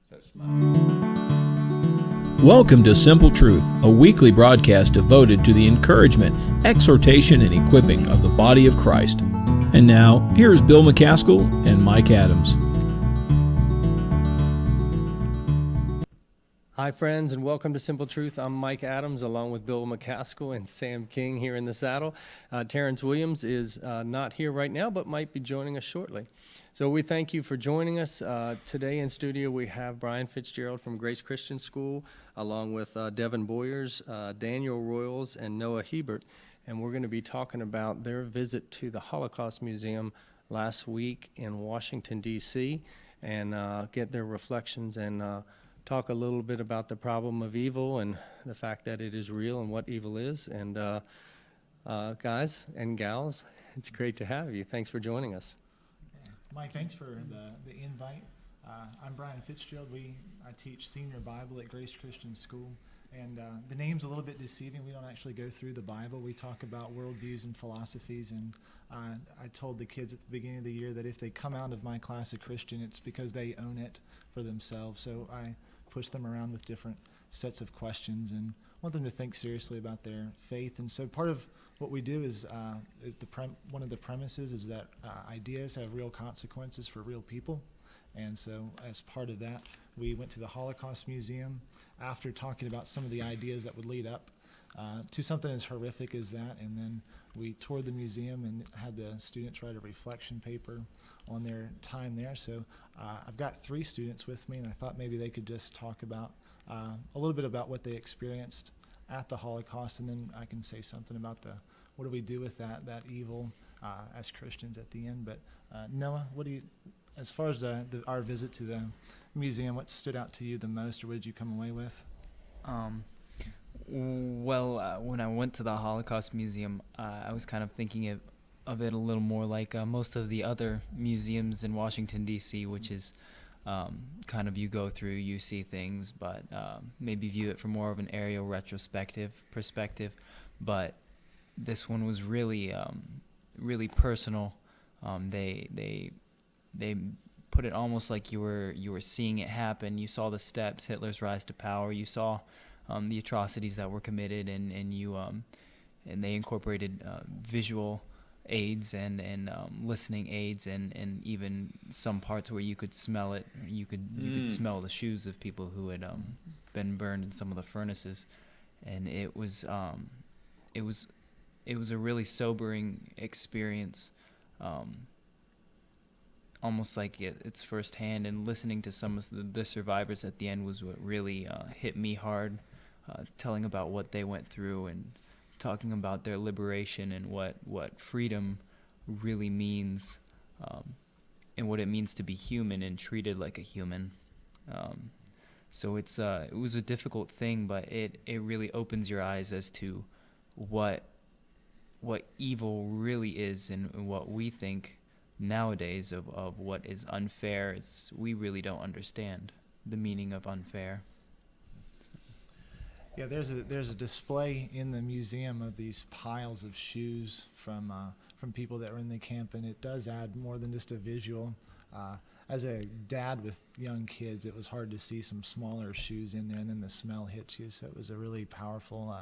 So smile. Welcome to Simple Truth, a weekly broadcast devoted to the encouragement, exhortation, and equipping of the body of Christ. And now, here is Bill McCaskill and Mike Adams. Hi, friends, and welcome to Simple Truth. I'm Mike Adams, along with Bill McCaskill and Sam King here in the saddle. Terrence Williams is not here right now, but might be joining us shortly. So we thank you for joining us. Today in studio, we have Brian Fitzgerald from Grace Christian School, along with Devin Boyers, Daniel Royals, and Noah Hebert. And we're going to be talking about their visit to the Holocaust Museum last week in Washington, D.C., and get their reflections and talk a little bit about the problem of evil and the fact that it is real and what evil is. And guys and gals, it's great to have you. Thanks for joining us. Mike, thanks for the invite. I'm Brian Fitzgerald. I teach senior Bible at Grace Christian School. And the name's a little bit deceiving. We don't actually go through the Bible. We talk about worldviews and philosophies. And I told the kids at the beginning of the year that if they come out of my class a Christian, it's because they own it for themselves. So I push them around with different sets of questions and want them to think seriously about their faith. And so part of what we do is one of the premises is that ideas have real consequences for real people. And so as part of that, we went to the Holocaust Museum after talking about some of the ideas that would lead up to something as horrific as that. And then we toured the museum and had the students write a reflection paper on their time there. So I've got 3 students with me, and I thought maybe they could just talk about a little bit about what they experienced at the Holocaust, and then I can say something about what do we do with that evil as Christians at the end. But Noah, as far as our visit to the museum, what stood out to you the most, or what did you come away with? When I went to the Holocaust Museum, I was kind of thinking of it a little more like most of the other museums in Washington, D.C., which is kind of you go through, you see things, but maybe view it from more of an aerial retrospective perspective. But this one was really, really personal. They put it almost like you were seeing it happen. You saw the steps, Hitler's rise to power. You saw the atrocities that were committed, and they incorporated visual aids and listening aids and even some parts where you could smell it. You could smell the shoes of people who had been burned in some of the furnaces, and it was a really sobering experience. Almost like it's firsthand, and listening to some of the survivors at the end was what really hit me hard, telling about what they went through and talking about their liberation and what freedom really means, and what it means to be human and treated like a human. So it was a difficult thing, but it really opens your eyes as to what evil really is and what we think nowadays of what is unfair. We really don't understand the meaning of unfair. Yeah, there's a display in the museum of these piles of shoes from people that were in the camp, and it does add more than just a visual. As a dad with young kids, it was hard to see some smaller shoes in there, and then the smell hits you. So it was a really powerful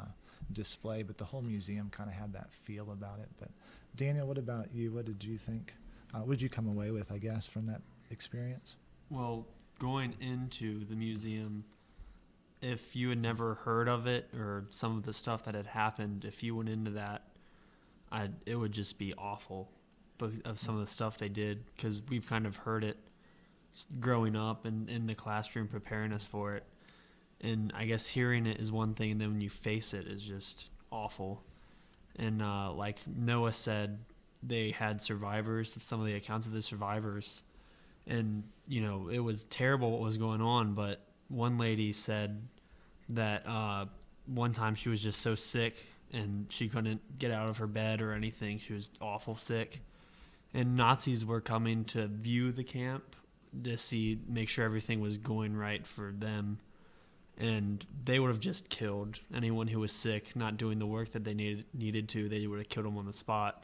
display, but the whole museum kind of had that feel about it. But Daniel, what about you? What did you think? What did you come away with, I guess, from that experience? Well, going into the museum, if you had never heard of it or some of the stuff that had happened, if you went into that, it would just be awful of some of the stuff they did, because we've kind of heard it growing up and in the classroom preparing us for it. And I guess hearing it is one thing, and then when you face it is just awful. And like Noah said, they had survivors, some of the accounts of the survivors. And, it was terrible what was going on, but one lady said that one time she was just so sick and she couldn't get out of her bed or anything. She was awful sick. And Nazis were coming to view the camp to make sure everything was going right for them. And they would have just killed anyone who was sick, not doing the work that they needed to. They would have killed them on the spot.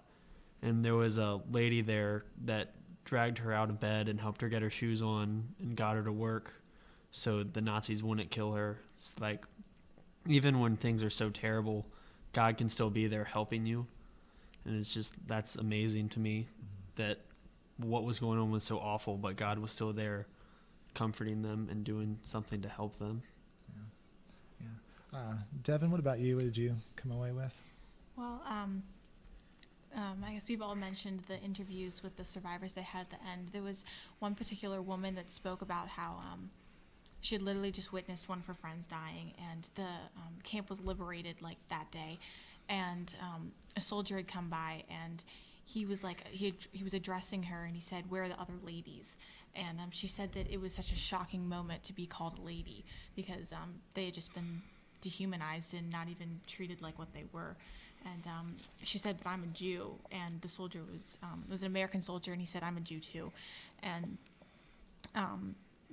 And there was a lady there that dragged her out of bed and helped her get her shoes on and got her to work. so the Nazis wouldn't kill her. It's like, even when things are so terrible, God can still be there helping you. And it's just, that's amazing to me, that what was going on was so awful, but God was still there comforting them and doing something to help them. Devin, what about you? What did you come away with? Well, I guess we've all mentioned the interviews with the survivors they had at the end. There was one particular woman that spoke about how she had literally just witnessed one of her friends dying, and the camp was liberated like that day, and a soldier had come by, and he was like, he was addressing her, and he said, "Where are the other ladies?" And she said that it was such a shocking moment to be called a lady, because they had just been dehumanized and not even treated like what they were. And she said, "But I'm a Jew." And the soldier was an American soldier, and he said, "I'm a Jew too." And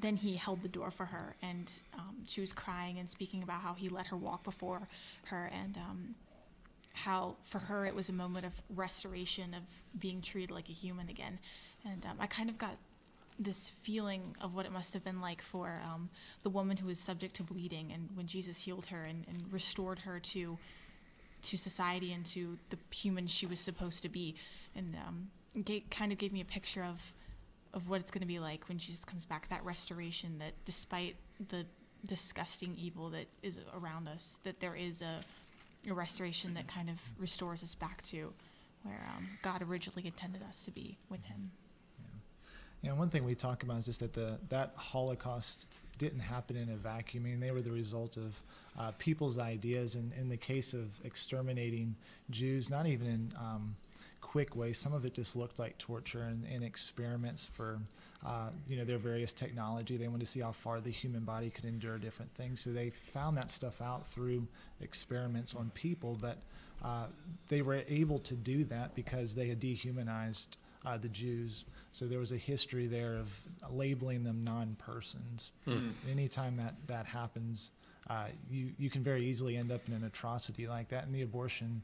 then he held the door for her, and she was crying and speaking about how he let her walk before her, and how for her it was a moment of restoration, of being treated like a human again. And I kind of got this feeling of what it must have been like for the woman who was subject to bleeding, and when Jesus healed her and restored her to society and to the human she was supposed to be. And kind of gave me a picture of what it's going to be like when Jesus comes back, that restoration, that despite the disgusting evil that is around us, that there is a restoration that kind of restores us back to where God originally intended us to be with him. Yeah, one thing we talk about is just that that Holocaust didn't happen in a vacuum. I mean, they were the result of people's ideas. And in the case of exterminating Jews, not even in quick ways, some of it just looked like torture and experiments for, their various technology. They wanted to see how far the human body could endure different things. So they found that stuff out through experiments on people, but they were able to do that because they had dehumanized the Jews. So there was a history there of labeling them non-persons. Anytime that happens, you can very easily end up in an atrocity like that. And the abortion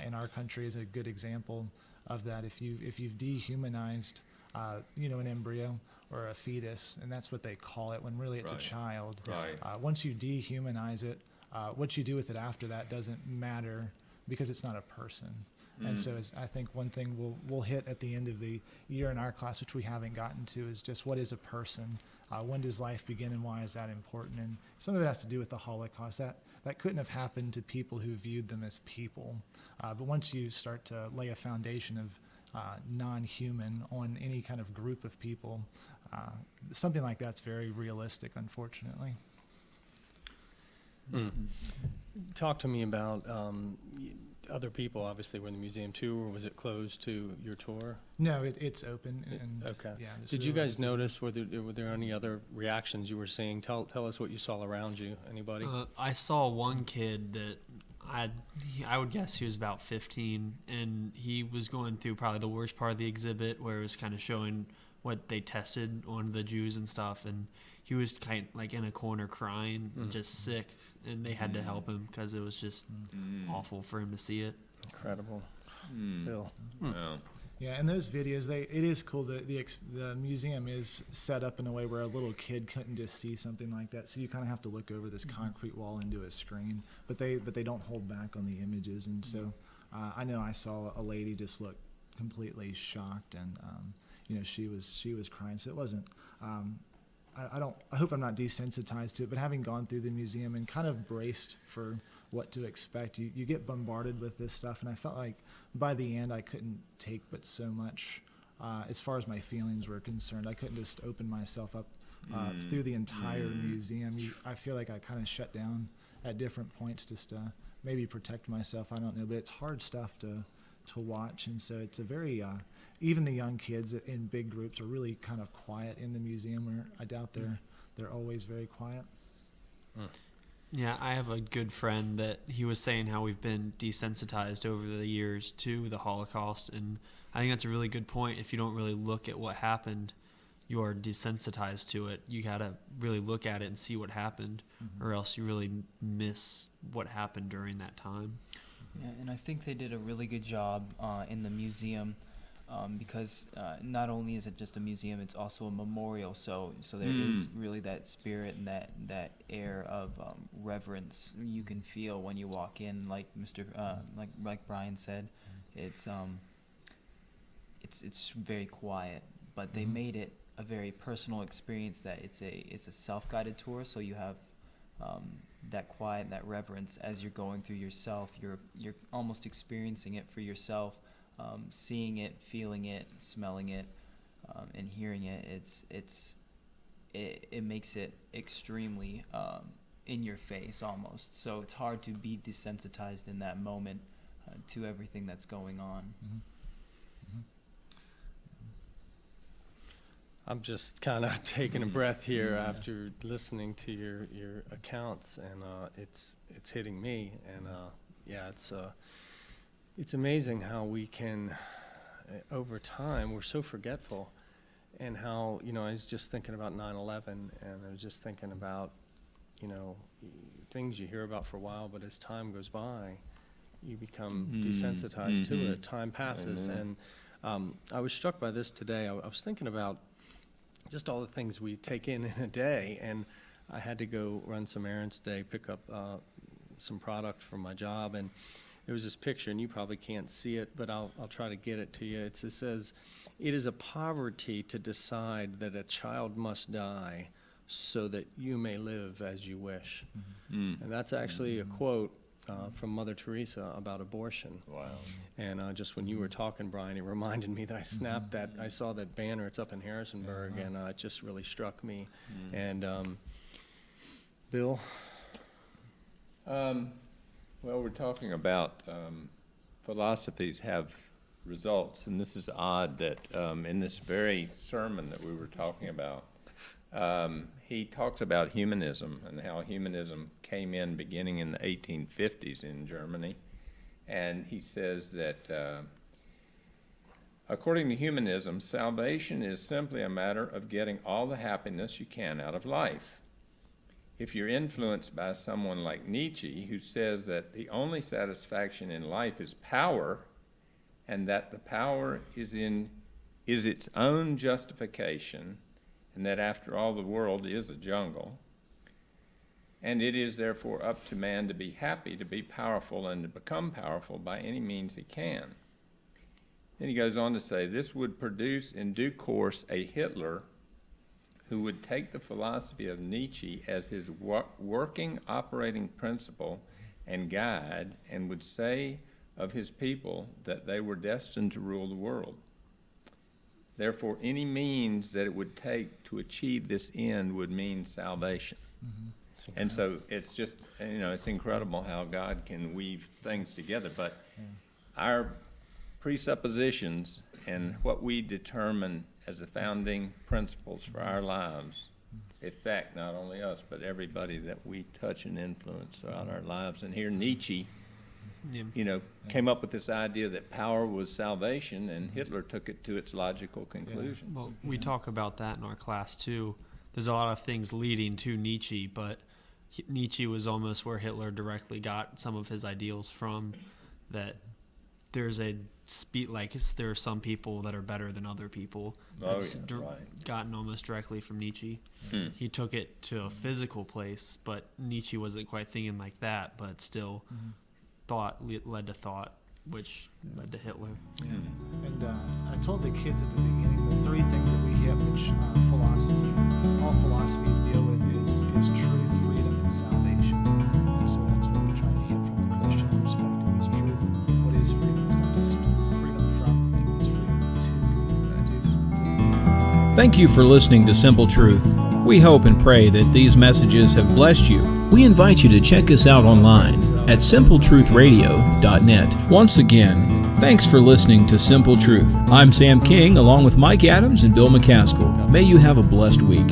in our country is a good example of that. If you've dehumanized, an embryo or a fetus, and that's what they call it when really it's a child. Right. Once you dehumanize it, what you do with it after that doesn't matter because it's not a person. And so I think one thing we'll hit at the end of the year in our class, which we haven't gotten to, is just what is a person? When does life begin, and why is that important? And some of it has to do with the Holocaust. That couldn't have happened to people who viewed them as people. But once you start to lay a foundation of non-human on any kind of group of people, something like that's very realistic, unfortunately. Talk to me about other people obviously were in the museum too, or was it closed to your tour? No, it's open. And Okay. Yeah, Did you guys notice, were there any other reactions you were seeing? Tell us what you saw around you. Anybody? I saw one kid that I would guess he was about 15, and he was going through probably the worst part of the exhibit, where it was kind of showing what they tested on the Jews and stuff, and he was kind of like in a corner crying, just sick, and they had to help him because it was just awful for him to see it. Incredible. Bill. Wow. Yeah, and those videos, it is cool that the museum is set up in a way where a little kid couldn't just see something like that. So you kind of have to look over this concrete wall into a screen, but they don't hold back on the images. And so I know I saw a lady just look completely shocked, and she was crying. So it wasn't. I hope I'm not desensitized to it, but having gone through the museum and kind of braced for what to expect, you get bombarded with this stuff, and I felt like by the end I couldn't take but so much as far as my feelings were concerned. I couldn't just open myself up through the entire museum. I feel like I kind of shut down at different points just to maybe protect myself. I don't know, but it's hard stuff to watch, and so it's a very even the young kids in big groups are really kind of quiet in the museum, where I doubt they're always very quiet. Yeah, I have a good friend that he was saying how we've been desensitized over the years to the Holocaust, and I think that's a really good point. If you don't really look at what happened, you are desensitized to it. You gotta really look at it and see what happened, or else you really miss what happened during that time. Yeah, and I think they did a really good job in the museum because not only is it just a museum, it's also a memorial. So there is really that spirit and that air of reverence you can feel when you walk in. Like like Brian said, it's very quiet, but they made it a very personal experience. That it's a self-guided tour, so you have that quiet and that reverence as you're going through yourself. You're almost experiencing it for yourself. Seeing it, feeling it, smelling it, and hearing it, it makes it extremely in your face almost. So it's hard to be desensitized in that moment to everything that's going on. I'm just kind of taking a breath here after listening to your accounts, and it's hitting me, and it's amazing how we can, over time, we're so forgetful, and how, I was just thinking about 9/11, and I was just thinking about, things you hear about for a while, but as time goes by, you become desensitized to it. Time passes, and I was struck by this today. I was thinking about just all the things we take in a day, and I had to go run some errands today, pick up some product for my job, and there was this picture, and you probably can't see it, but I'll try to get it to you. It says, "It is a poverty to decide that a child must die so that you may live as you wish." And that's actually a quote from Mother Teresa about abortion. Wow. And just when you were talking, Brian, it reminded me that I snapped that. I saw that banner. It's up in Harrisonburg, and it just really struck me. And Bill? Well, we're talking about philosophies have results, and this is odd that in this very sermon that we were talking about, he talks about humanism and how humanism came in beginning in the 1850s in Germany. And he says that according to humanism, salvation is simply a matter of getting all the happiness you can out of life. If you're influenced by someone like Nietzsche, who says that the only satisfaction in life is power, and that the power is its own justification, and that after all the world is a jungle, and it is therefore up to man to be happy, to be powerful, and to become powerful by any means he can. Then he goes on to say, this would produce in due course a Hitler who would take the philosophy of Nietzsche as his working operating principle and guide, and would say of his people that they were destined to rule the world. Therefore, any means that it would take to achieve this end would mean salvation. And so it's just, it's incredible how God can weave things together. But our presuppositions and what we determine as the founding principles for our lives affect not only us, but everybody that we touch and influence throughout our lives. And here Nietzsche, came up with this idea that power was salvation, and Hitler took it to its logical conclusion. Well, we talk about that in our class too. There's a lot of things leading to Nietzsche, but Nietzsche was almost where Hitler directly got some of his ideals from. That there's there are some people that are better than other people. That's gotten almost directly from Nietzsche. He took it to a physical place, but Nietzsche wasn't quite thinking like that, but still thought led to thought, which led to Hitler. And I told the kids at the beginning the three things that we hit, which all philosophies deal with, is truth, freedom, and salvation. And so that's what we try to hit from the Christian perspective: is truth. What is freedom? It's not just freedom from things; it's freedom to do things. Thank you for listening to Simple Truth. We hope and pray that these messages have blessed you. We invite you to check us out online at simpletruthradio.net. Once again, thanks for listening to Simple Truth. I'm Sam King, along with Mike Adams and Bill McCaskill. May you have a blessed week.